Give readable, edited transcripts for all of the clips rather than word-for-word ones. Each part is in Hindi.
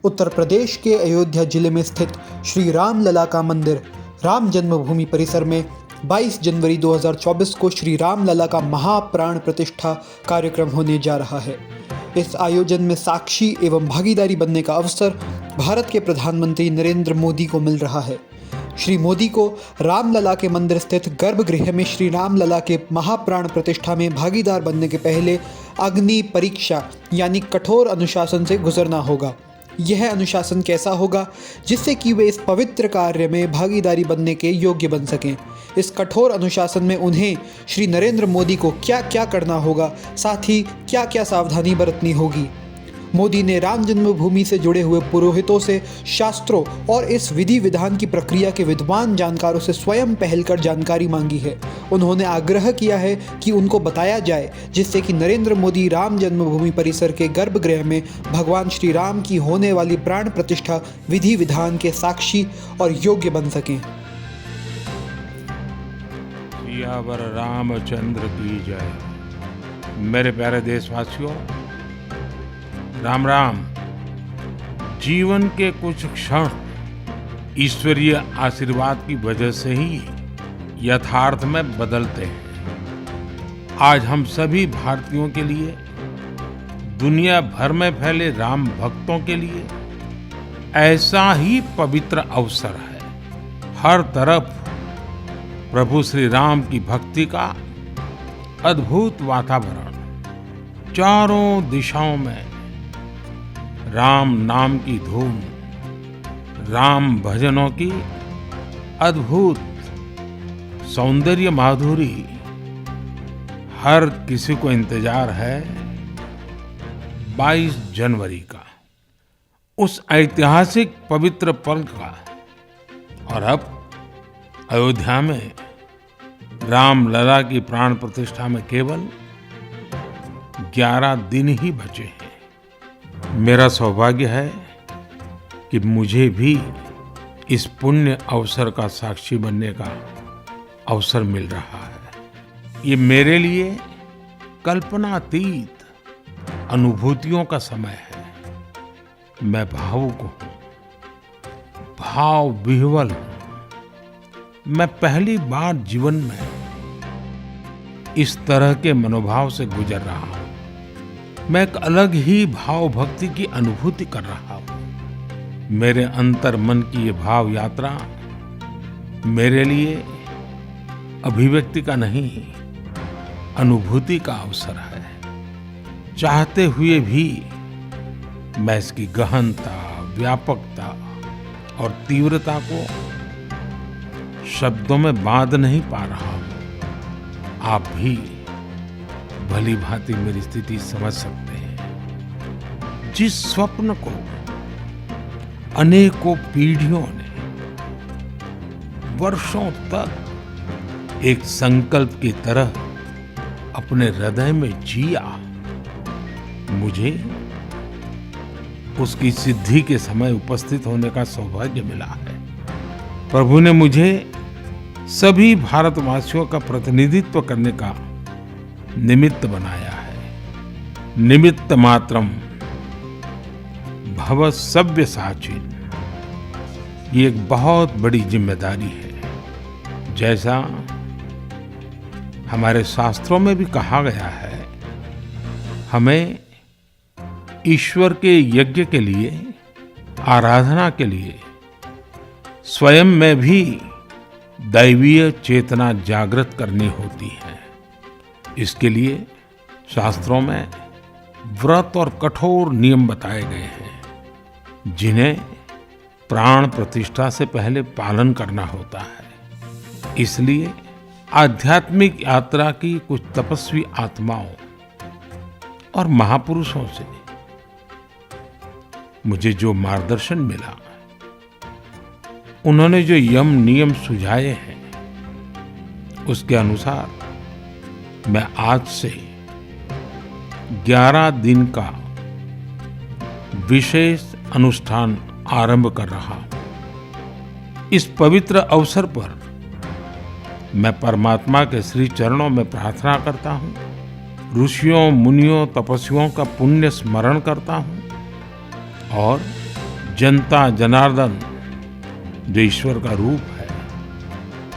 उत्तर प्रदेश के अयोध्या जिले में स्थित श्री राम लला का मंदिर राम जन्मभूमि परिसर में 22 जनवरी 2024 को श्री राम लला का महाप्राण प्रतिष्ठा कार्यक्रम होने जा रहा है। इस आयोजन में साक्षी एवं भागीदारी बनने का अवसर भारत के प्रधानमंत्री नरेंद्र मोदी को मिल रहा है। श्री मोदी को रामलला के मंदिर स्थित गर्भगृह में श्री राम लला के महाप्राण प्रतिष्ठा में भागीदार बनने के पहले अग्नि परीक्षा यानी कठोर अनुशासन से गुजरना होगा। यह अनुशासन कैसा होगा जिससे कि वे इस पवित्र कार्य में भागीदारी बनने के योग्य बन सकें। इस कठोर अनुशासन में उन्हें श्री नरेंद्र मोदी को क्या क्या करना होगा, साथ ही क्या क्या सावधानी बरतनी होगी। मोदी ने राम जन्मभूमि से जुड़े हुए पुरोहितों से शास्त्रों और इस विधि विधान की प्रक्रिया के विद्वान जानकारों से स्वयं पहल कर जानकारी मांगी है। उन्होंने आग्रह किया है कि उनको बताया जाए जिससे कि नरेंद्र मोदी राम जन्मभूमि परिसर के गर्भगृह में भगवान श्री राम की होने वाली प्राण प्रतिष्ठा विधि विधान के साक्षी और योग्य बन सकें। सियावर रामचंद्र की जय। मेरे प्यारे देशवासियों, राम राम। जीवन के कुछ क्षण ईश्वरीय आशीर्वाद की वजह से ही यथार्थ में बदलते हैं। आज हम सभी भारतीयों के लिए, दुनिया भर में फैले राम भक्तों के लिए ऐसा ही पवित्र अवसर है। हर तरफ प्रभु श्री राम की भक्ति का अद्भुत वातावरण, चारों दिशाओं में राम नाम की धूम, राम भजनों की अद्भुत सौंदर्य माधुरी। हर किसी को इंतजार है 22 जनवरी का, उस ऐतिहासिक पवित्र पल का। और अब अयोध्या में राम लला की प्राण प्रतिष्ठा में केवल 11 दिन ही बचे हैं। मेरा सौभाग्य है कि मुझे भी इस पुण्य अवसर का साक्षी बनने का अवसर मिल रहा है। ये मेरे लिए कल्पनातीत अनुभूतियों का समय है। मैं भावुक हूँ, भाव विह्वल हूँ। मैं पहली बार जीवन में इस तरह के मनोभाव से गुजर रहा हूँ। मैं एक अलग ही भाव भक्ति की अनुभूति कर रहा हूँ। मेरे अंतर मन की ये भाव यात्रा मेरे लिए अभिव्यक्ति का नहीं, अनुभूति का अवसर है। चाहते हुए भी मैं इसकी गहनता, व्यापकता और तीव्रता को शब्दों में बांध नहीं पा रहा हूँ। आप भी भली भांति मेरी स्थिति समझ सकते हैं। जिस स्वप्न को अनेकों पीढ़ियों ने वर्षों तक एक संकल्प की तरह अपने हृदय में जिया, मुझे उसकी सिद्धि के समय उपस्थित होने का सौभाग्य मिला है। प्रभु ने मुझे सभी भारतवासियों का प्रतिनिधित्व करने का निमित्त बनाया है। निमित्त मात्रम भव सव्य साचिन। ये एक बहुत बड़ी जिम्मेदारी है। जैसा हमारे शास्त्रों में भी कहा गया है, हमें ईश्वर के यज्ञ के लिए, आराधना के लिए स्वयं में भी दैवीय चेतना जागृत करनी होती है। इसके लिए शास्त्रों में व्रत और कठोर नियम बताए गए हैं, जिन्हें प्राण प्रतिष्ठा से पहले पालन करना होता है। इसलिए आध्यात्मिक यात्रा की कुछ तपस्वी आत्माओं और महापुरुषों से मुझे जो मार्गदर्शन मिला, उन्होंने जो यम नियम सुझाए हैं, उसके अनुसार मैं आज से 11 दिन का विशेष अनुष्ठान आरंभ कर रहा हूं। इस पवित्र अवसर पर मैं परमात्मा के श्री चरणों में प्रार्थना करता हूं, ऋषियों, मुनियों, तपस्वियों का पुण्य स्मरण करता हूं और जनता जनार्दन जो ईश्वर का रूप है,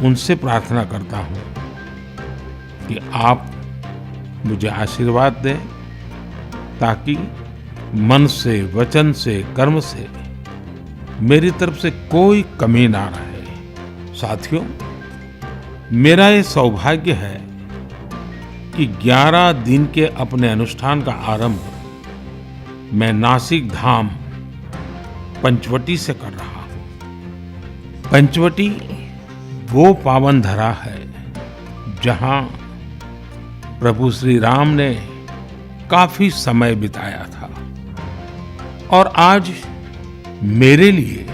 उनसे प्रार्थना करता हूँ कि आप मुझे आशीर्वाद दें ताकि मन से, वचन से, कर्म से मेरी तरफ से कोई कमी ना रहे। साथियों, मेरा ये सौभाग्य है कि 11 दिन के अपने अनुष्ठान का आरंभ मैं नासिक धाम पंचवटी से कर रहा हूँ। पंचवटी वो पावन धरा है जहाँ प्रभु श्री राम ने काफी समय बिताया था और आज मेरे लिए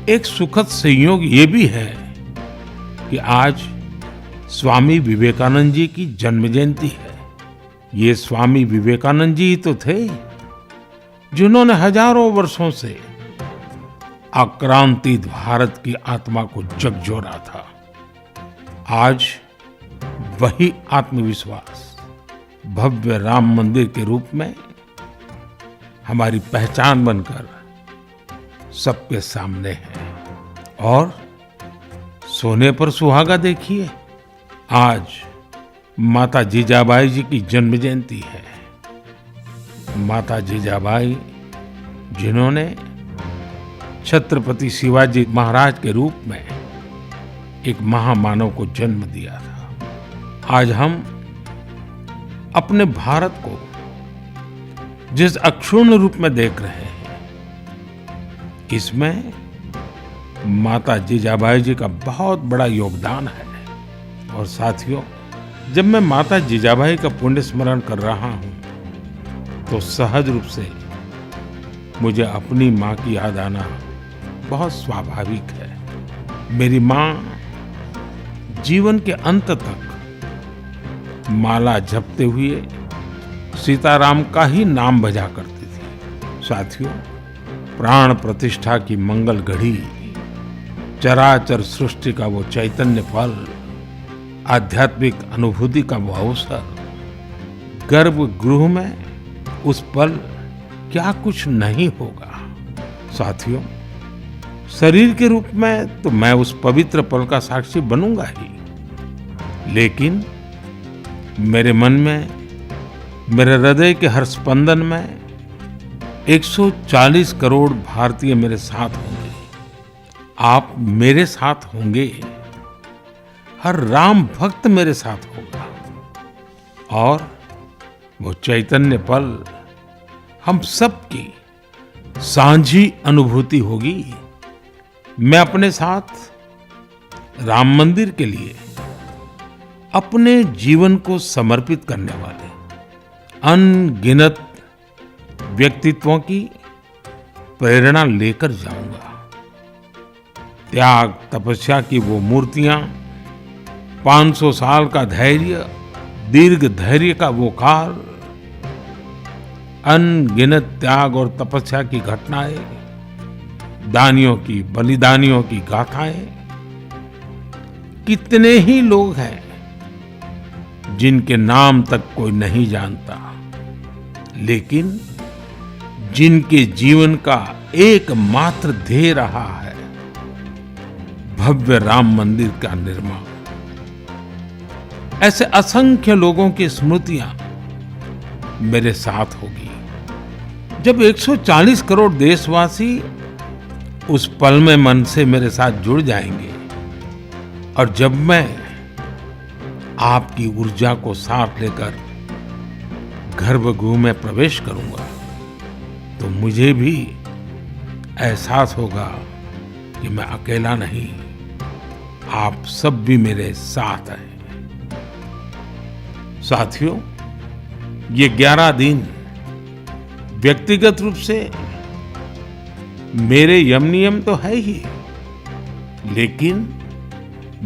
एक सुखद संयोग ये भी है कि आज स्वामी विवेकानंद जी की जन्म जयंती है। ये स्वामी विवेकानंद जी ही तो थे जिन्होंने हजारों वर्षों से आक्रांतित भारत की आत्मा को झकझोरा था। आज वही आत्मविश्वास भव्य राम मंदिर के रूप में हमारी पहचान बनकर सबके सामने है। और सोने पर सुहागा देखिए, आज माता जीजाबाई जी की जन्म जयंती है। माता जीजाबाई जिन्होंने छत्रपति शिवाजी महाराज के रूप में एक महामानव को जन्म दिया था। आज हम अपने भारत को जिस अक्षुण्ण रूप में देख रहे हैं, इसमें माता जीजाबाई जी का बहुत बड़ा योगदान है। और साथियों, जब मैं माता जीजाबाई का पुण्य स्मरण कर रहा हूं तो सहज रूप से मुझे अपनी माँ की याद आना बहुत स्वाभाविक है। मेरी माँ जीवन के अंत तक माला जपते हुए सीताराम का ही नाम भजा करती थी। साथियों, प्राण प्रतिष्ठा की मंगल घड़ी, चराचर सृष्टि का वो चैतन्य फल, आध्यात्मिक अनुभूति का वो अवसर, गर्भगृह में उस पल क्या कुछ नहीं होगा। साथियों, शरीर के रूप में तो मैं उस पवित्र पल का साक्षी बनूंगा ही, लेकिन मेरे मन में, मेरे हृदय के हर स्पंदन में 140 करोड़ भारतीय मेरे साथ होंगे। आप मेरे साथ होंगे, हर राम भक्त मेरे साथ होगा और वो चैतन्य पल हम सबकी सांझी अनुभूति होगी। मैं अपने साथ राम मंदिर के लिए अपने जीवन को समर्पित करने वाले अनगिनत व्यक्तित्वों की प्रेरणा लेकर जाऊंगा। त्याग तपस्या की वो मूर्तियां, 500 साल का धैर्य, दीर्घ धैर्य का वो काल, अनगिनत त्याग और तपस्या की घटनाएं, दानियों की, बलिदानियों की गाथाएं। कितने ही लोग हैं जिनके नाम तक कोई नहीं जानता, लेकिन जिनके जीवन का एकमात्र ध्येय रहा है भव्य राम मंदिर का निर्माण। ऐसे असंख्य लोगों की स्मृतियां मेरे साथ होगी जब 140 करोड़ देशवासी उस पल में मन से मेरे साथ जुड़ जाएंगे। और जब मैं आपकी ऊर्जा को साथ लेकर गर्भगृह में प्रवेश करूंगा तो मुझे भी एहसास होगा कि मैं अकेला नहीं, आप सब भी मेरे साथ हैं। साथियों, ये 11 दिन व्यक्तिगत रूप से मेरे यम नियम तो है ही, लेकिन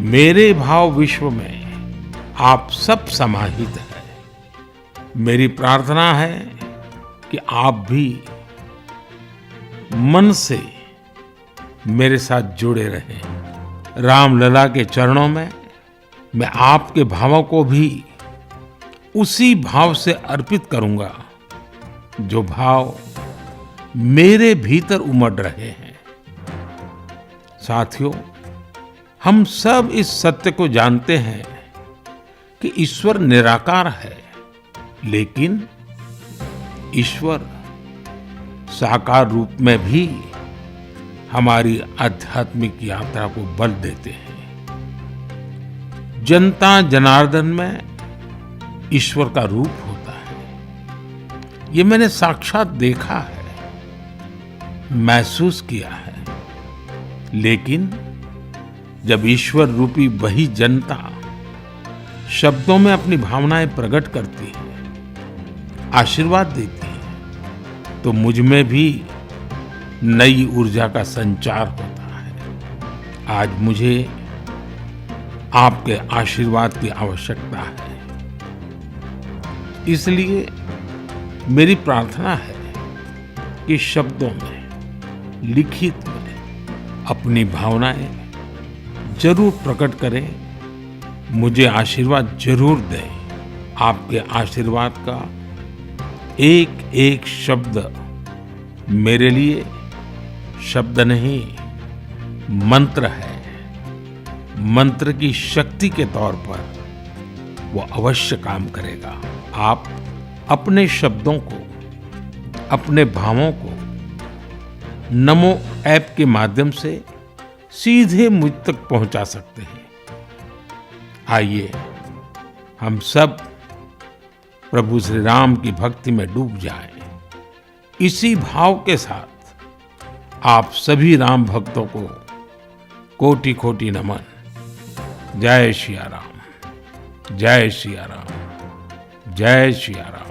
मेरे भाव विश्व में आप सब समाहित हैं। मेरी प्रार्थना है कि आप भी मन से मेरे साथ जुड़े रहें। रामलला के चरणों में मैं आपके भावों को भी उसी भाव से अर्पित करूंगा जो भाव मेरे भीतर उमड़ रहे हैं। साथियों, हम सब इस सत्य को जानते हैं कि ईश्वर निराकार है, लेकिन ईश्वर साकार रूप में भी हमारी आध्यात्मिक यात्रा को बल देते हैं। जनता जनार्दन में ईश्वर का रूप होता है। ये मैंने साक्षात देखा है, महसूस किया है। लेकिन जब ईश्वर रूपी वही जनता शब्दों में अपनी भावनाएं प्रकट करती है, आशीर्वाद देती है, तो मुझ में भी नई ऊर्जा का संचार होता है। आज मुझे आपके आशीर्वाद की आवश्यकता है। इसलिए मेरी प्रार्थना है कि शब्दों में, लिखित में अपनी भावनाएं जरूर प्रकट करें, मुझे आशीर्वाद जरूर दें। आपके आशीर्वाद का एक एक शब्द मेरे लिए शब्द नहीं, मंत्र है। मंत्र की शक्ति के तौर पर वो अवश्य काम करेगा। आप अपने शब्दों को, अपने भावों को नमो ऐप के माध्यम से सीधे मुझ तक पहुंचा सकते हैं। आइए हम सब प्रभु श्री राम की भक्ति में डूब जाएं। इसी भाव के साथ आप सभी राम भक्तों को कोटि कोटि नमन। जय सिया राम, जय सिया राम, जय सिया राम।